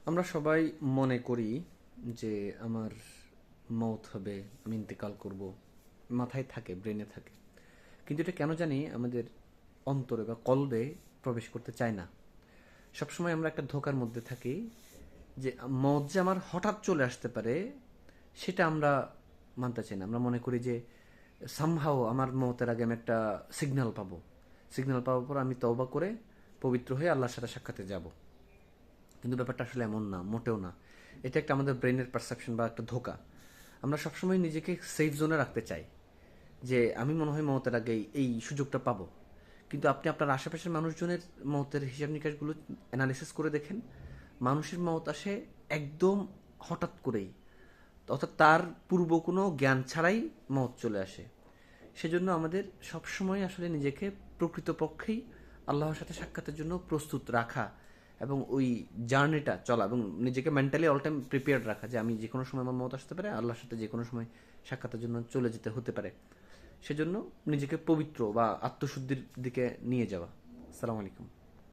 আমরা সবাই মনে করি যে আমার মৌত হবে, আমি ইন্তেকাল করব, মাথায় থাকে, ব্রেনে থাকে। কিন্তু এটা কেন জানি আমাদের অন্তরে বা কলবে প্রবেশ করতে চায় না। সবসময় আমরা একটা ধোকার মধ্যে থাকি যে মৌত যে আমার হঠাৎ চলে আসতে পারে সেটা আমরা মানতে চাই না। আমরা মনে করি যে সামহাও আমার মৌতের আগে আমি একটা সিগন্যাল পাবো, সিগন্যাল পাওয়ার পর আমি তওবা করে পবিত্র হয়ে আল্লাহর সাথে সাক্ষাতে যাব। কিন্তু ব্যাপারটা আসলে এমন না, মোটেও না। এটা একটা আমাদের ব্রেনের পারসেপশন বা একটা ধোঁকা। আমরা সবসময় নিজেকে সেফ জোনে রাখতে চাই যে আমি মনে হয় মমতার আগে এই সুযোগটা পাবো। কিন্তু আপনি আপনার আশেপাশের মানুষজনের মতের হিসাব নিকাশগুলো অ্যানালিসিস করে দেখেন। মানুষের মত আসে একদম হঠাৎ করেই, অর্থাৎ তার পূর্ব কোনো জ্ঞান ছাড়াই মত চলে আসে। সেজন্য আমাদের সবসময় আসলে নিজেকে প্রকৃতপক্ষেই আল্লাহর সাথে সাক্ষাতের জন্য প্রস্তুত রাখা এবং ওই জার্নিটা চলা এবং নিজেকে মেন্টালি অল টাইম প্রিপেয়ার্ড রাখা যে আমি যে কোনো সময় আমার মত আসতে পারে, আল্লাহর সাথে যে কোনো সময় সাক্ষাতের জন্য চলে যেতে হতে পারে। সেজন্য নিজেকে পবিত্র বা আত্মশুদ্ধির দিকে নিয়ে যাওয়া। আসসালামু আলাইকুম।